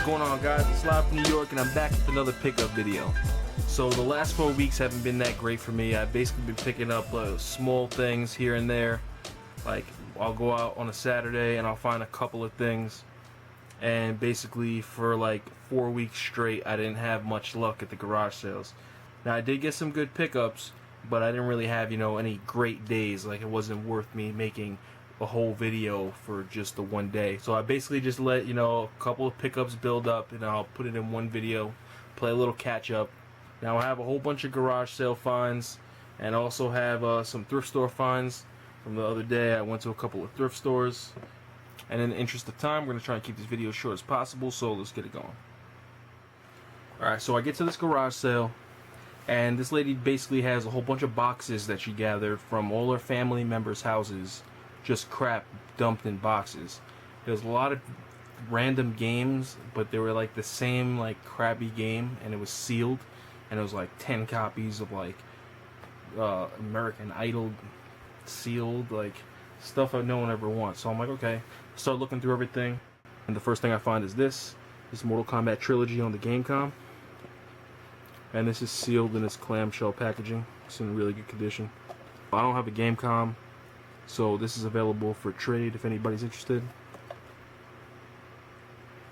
going on, guys? It's live from New York and I'm back with another pickup video. So the last 4 weeks haven't been that great for me. I've basically been picking up small things here and there. Like I'll go out on a Saturday and I'll find a couple of things, and basically for like 4 weeks straight I didn't have much luck at the garage sales. Now I did get some good pickups, but I didn't really have, any great days. Like it wasn't worth me making a whole video for just the one day. So I basically just let a couple of pickups build up and I'll put it in one video, play a little catch up. Now I have a whole bunch of garage sale finds and also have some thrift store finds from the other day. I went to a couple of thrift stores, and in the interest of time we're going to try and keep this video as short as possible, so let's get it going. Alright, so I get to this garage sale and this lady basically has a whole bunch of boxes that she gathered from all her family members' houses. Just crap dumped in boxes. There's a lot of random games, but they were like the same like crappy game, and it was sealed, and it was like 10 copies of like American Idol sealed, like stuff that no one ever wants. So I'm like, okay, start looking through everything, and the first thing I find is this Mortal Kombat trilogy on the Gamecube, and this is sealed in its clamshell packaging. It's in really good condition. I don't have a Gamecube, so this is available for trade if anybody's interested.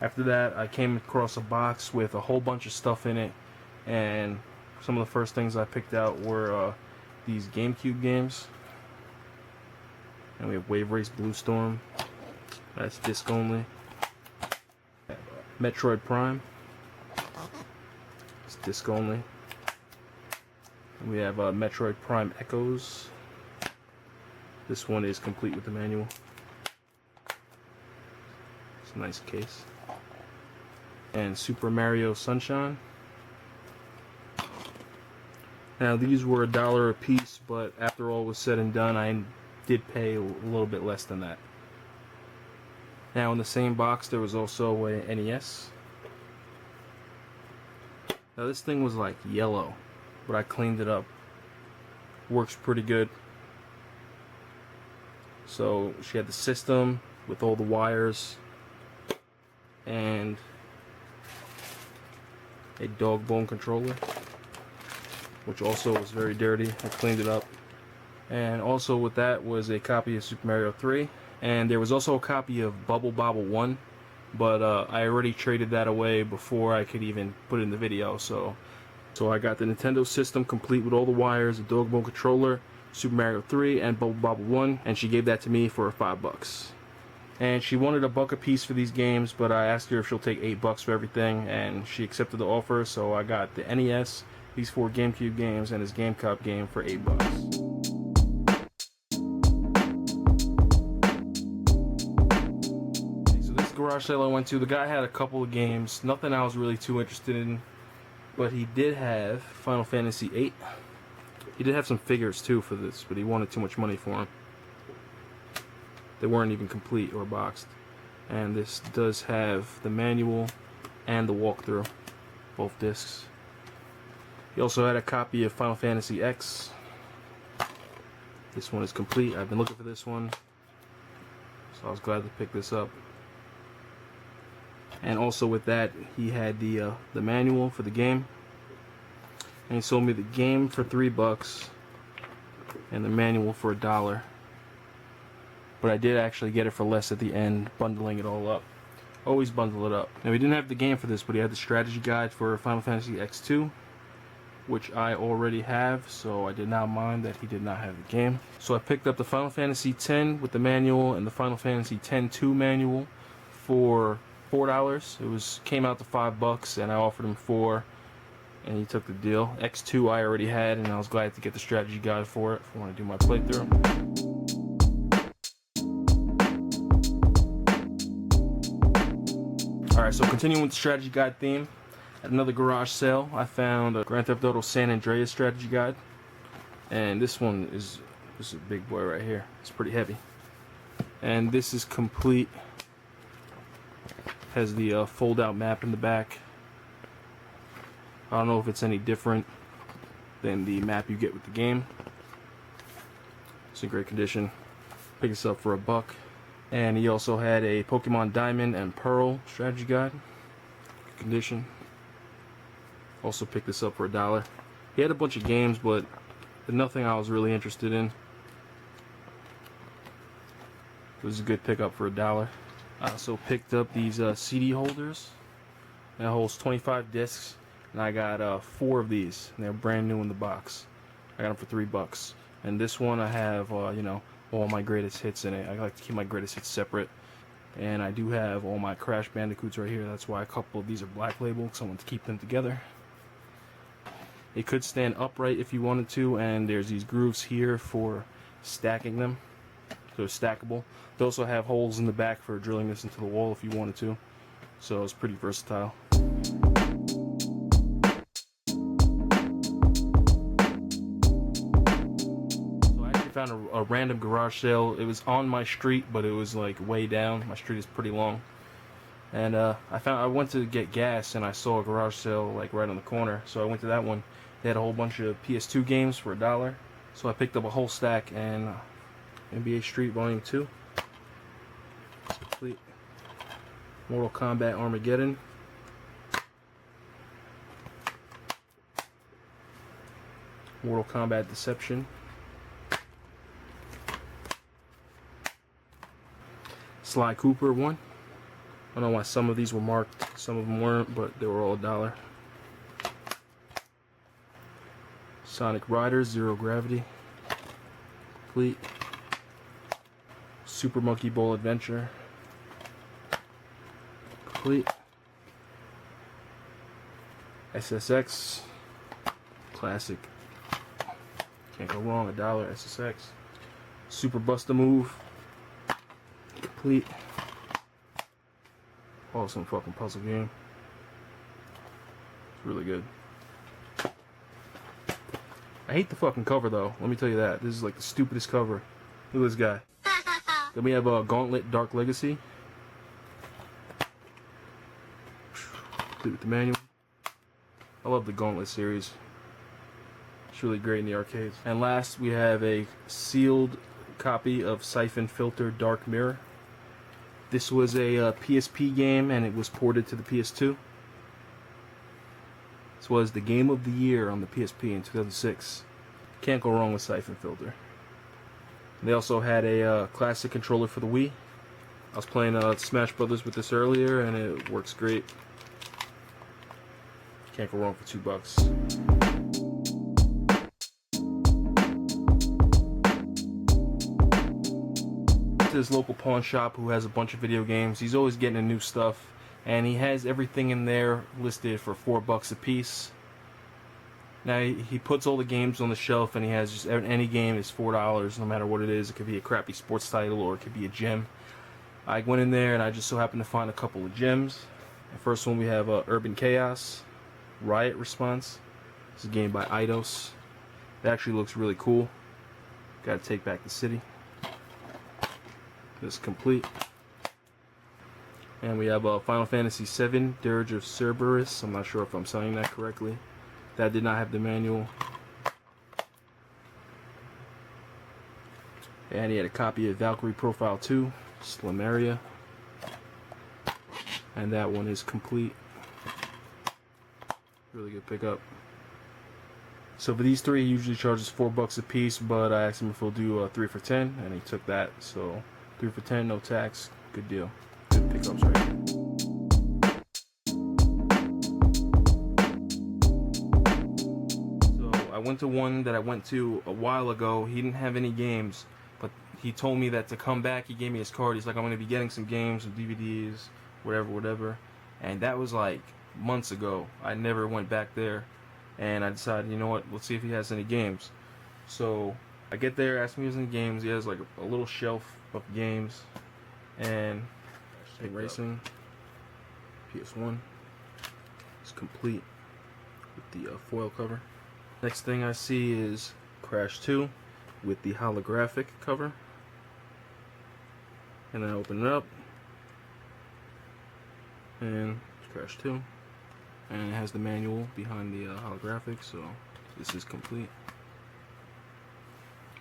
After that, I came across a box with a whole bunch of stuff in it, and some of the first things I picked out were these Gamecube games. And we have Wave Race Blue Storm, that's disc only. Metroid Prime, it's disc only. And we have Metroid Prime Echoes. This one is complete with the manual. It's a nice case. And Super Mario Sunshine. Now these were $1 a piece, but after all was said and done, I did pay a little bit less than that. Now in the same box there was also a NES. Now this thing was like yellow, but I cleaned it up. Works pretty good. So she had the system with all the wires and a dog bone controller, which also was very dirty. I cleaned it up. And also with that was a copy of Super Mario 3, and there was also a copy of Bubble Bobble 1, but I already traded that away before I could even put it in the video. So I got the Nintendo system complete with all the wires, the dog bone controller, Super Mario 3, and Bubble Bobble 1, and she gave that to me for $5. And she wanted $1 a piece for these games, but I asked her if she'll take $8 for everything, and she accepted the offer. So I got the NES, these 4 Gamecube games, and this Gamecube game for $8. So this garage sale I went to, the guy had a couple of games, nothing I was really too interested in, but he did have Final Fantasy VIII. He did have some figures too for this, but he wanted too much money for them. They weren't even complete or boxed. And this does have the manual and the walkthrough, both discs. He also had a copy of Final Fantasy X. This one is complete. I've been looking for this one, so I was glad to pick this up. And also with that, he had the manual for the game. And he sold me the game for $3 and the manual for $1. But I did actually get it for less at the end, bundling it all up. Always bundle it up. Now he didn't have the game for this, but he had the strategy guide for Final Fantasy X2, which I already have, so I did not mind that he did not have the game. So I picked up the Final Fantasy X with the manual and the Final Fantasy X-2 manual for $4. It came out to $5, and I offered him $4. And he took the deal. X2 I already had, and I was glad to get the strategy guide for it if I want to do my playthrough. Alright, so continuing with the strategy guide theme, at another garage sale I found a Grand Theft Auto San Andreas strategy guide. And this one is a big boy right here. It's pretty heavy. And this is complete. Has the fold out map in the back. I don't know if it's any different than the map you get with the game. It's in great condition. Pick this up for $1. And he also had a Pokemon Diamond and Pearl strategy guide. good condition. Also picked this up for $1. He had a bunch of games, but nothing I was really interested in. It was a good pickup for $1. I also picked up these CD holders. That holds 25 discs, and I got 4 of these. And they're brand new in the box. I got them for $3. And this one I have, you know, all my greatest hits in it. I like to keep my greatest hits separate. And I do have all my Crash Bandicoots right here. That's why a couple of these are black label, because I want to keep them together. It could stand upright if you wanted to, and there's these grooves here for stacking them. So it's stackable. They also have holes in the back for drilling this into the wall if you wanted to. So it's pretty versatile. Found a random garage sale. It was on my street, but it was like way down. My street is pretty long, and I went to get gas, and I saw a garage sale like right on the corner. So I went to that one. They had a whole bunch of PS2 games for $1. So I picked up a whole stack, and NBA Street Volume 2. It's complete. Mortal Kombat Armageddon. Mortal Kombat Deception. Sly Cooper 1. I don't know why some of these were marked, some of them weren't, but they were all $1. Sonic Riders Zero Gravity. Complete. Super Monkey Ball Adventure. Complete. SSX. Classic. Can't go wrong, $1 SSX. Super Busta Move. Complete. Awesome fucking puzzle game. It's really good. I hate the fucking cover though. Let me tell you that. This is like the stupidest cover. Look at this guy. Then we have Gauntlet Dark Legacy. Complete with the manual. I love the Gauntlet series. It's really great in the arcades. And last we have a sealed copy of Syphon Filter Dark Mirror. This was a PSP game, and it was ported to the PS2. This was the game of the year on the PSP in 2006. Can't go wrong with Syphon Filter. They also had a classic controller for the Wii. I was playing Smash Brothers with this earlier, and it works great. Can't go wrong for $2. His local pawn shop who has a bunch of video games. He's always getting new stuff, and he has everything in there listed for $4 a piece. Now he puts all the games on the shelf, and he has just any game is $4 no matter what it is. It could be a crappy sports title or it could be a gem. I went in there and I just so happened to find a couple of gems. The first one we have Urban Chaos Riot Response. It's a game by Eidos. It actually looks really cool. Gotta take back the city. This is complete. And we have Final Fantasy VII, Dirge of Cerberus. I'm not sure if I'm saying that correctly. That did not have the manual. And he had a copy of Valkyrie Profile 2, Slim Area. And that one is complete. Really good pickup. So for these three, he usually charges $4 a piece, but I asked him if he'll do 3 for $10, and he took that. So 3 for $10, no tax, good deal. Good pickups right here. So I went to one that I went to a while ago. He didn't have any games, but he told me that to come back, he gave me his card. He's like, I'm going to be getting some games, some DVDs, whatever. And that was like months ago. I never went back there, and I decided, you know what, let's see if he has any games. So I get there, ask him if he has any games. He has like a little shelf of games, and Racing PS1 is complete with the foil cover. Next thing I see is Crash 2 with the holographic cover, and I open it up, and it's Crash 2, and it has the manual behind the holographic, so this is complete.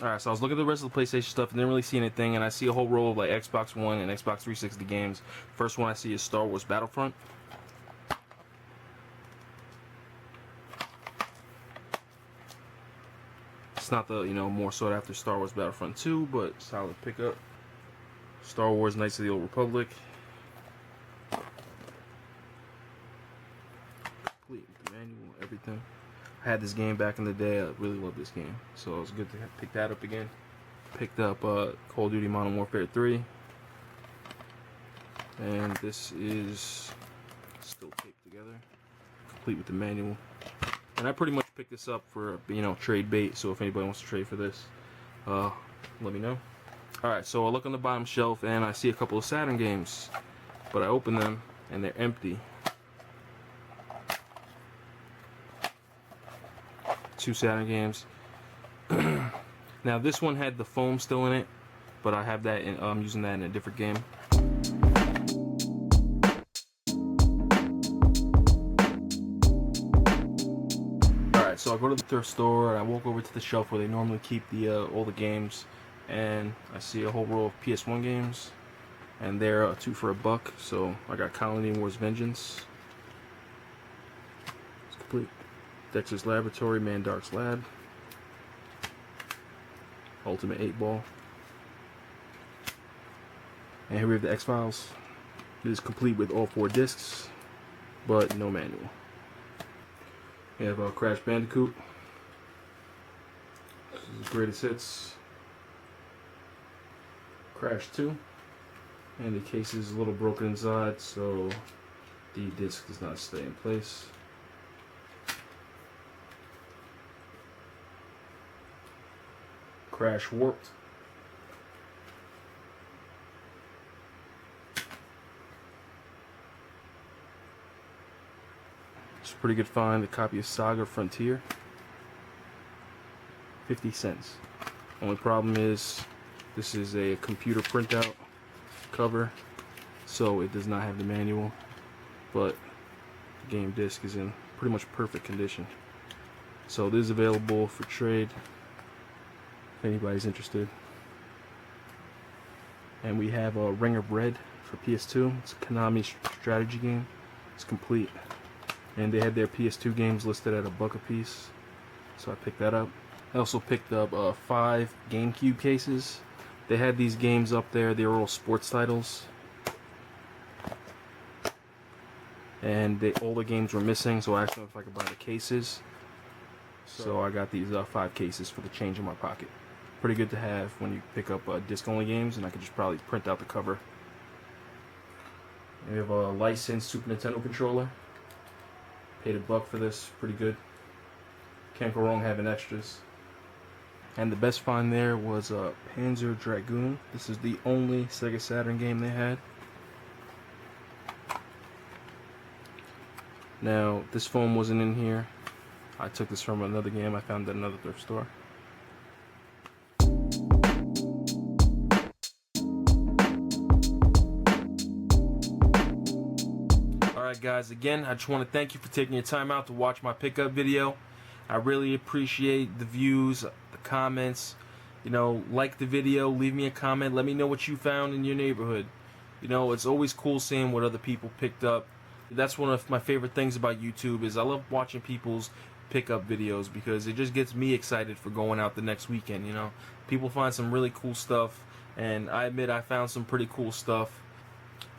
Alright, so I was looking at the rest of the PlayStation stuff and didn't really see anything, and I see a whole row of like Xbox One and Xbox 360 games. First one I see is Star Wars Battlefront. It's not the, more sought after Star Wars Battlefront 2, but solid pickup. Star Wars Knights of the Old Republic. Complete with the manual, everything. I had this game back in the day. I really love this game, so it was good to pick that up again. Picked up Call of Duty Modern Warfare 3. And this is still taped together, complete with the manual. And I pretty much picked this up for, trade bait, so if anybody wants to trade for this, let me know. Alright, so I look on the bottom shelf and I see a couple of Saturn games, but I open them and they're empty. 2 Saturn games. Now this one had the foam still in it, but I have that in, I'm using that in a different game. Alright, so I go to the thrift store and I walk over to the shelf where they normally keep all the games, and I see a whole row of PS1 games, and they're 2 for $1. So I got Colony Wars Vengeance. It's complete. Dexter's Laboratory, Mandark's Lab. Ultimate 8-Ball. And here we have the X-Files. It is complete with all 4 discs, but no manual. We have Crash Bandicoot. This is Greatest Hits. Crash 2. And the case is a little broken inside, so the disc does not stay in place. Crash Warped. It's a pretty good find. A copy of Saga Frontier. 50 cents. Only problem is this is a computer printout cover, so it does not have the manual, but the game disc is in pretty much perfect condition. So this is available for trade if anybody's interested. And we have a Ring of Red for PS2. It's a Konami strategy game. It's complete. And they had their PS2 games listed at $1 a piece, so I picked that up. I also picked up 5 Gamecube cases. They had these games up there. They were all sports titles, and all the games were missing, so I asked them if I could buy the cases. So I got these 5 cases for the change in my pocket. Pretty good to have when you pick up disc-only games, and I could just probably print out the cover. And we have a licensed Super Nintendo controller. Paid $1 for this. Pretty good. Can't go wrong having extras. And the best find there was Panzer Dragoon. This is the only Sega Saturn game they had. Now, this foam wasn't in here. I took this from another game I found at another thrift store. Alright guys, again, I just want to thank you for taking your time out to watch my pickup video. I really appreciate the views, the comments. Like the video, leave me a comment, let me know what you found in your neighborhood. It's always cool seeing what other people picked up. That's one of my favorite things about YouTube, is I love watching people's pickup videos, because it just gets me excited for going out the next weekend. People find some really cool stuff, and I admit I found some pretty cool stuff.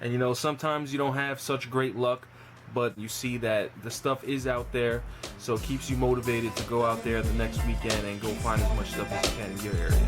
And sometimes you don't have such great luck, but you see that the stuff is out there, so it keeps you motivated to go out there the next weekend and go find as much stuff as you can in your area.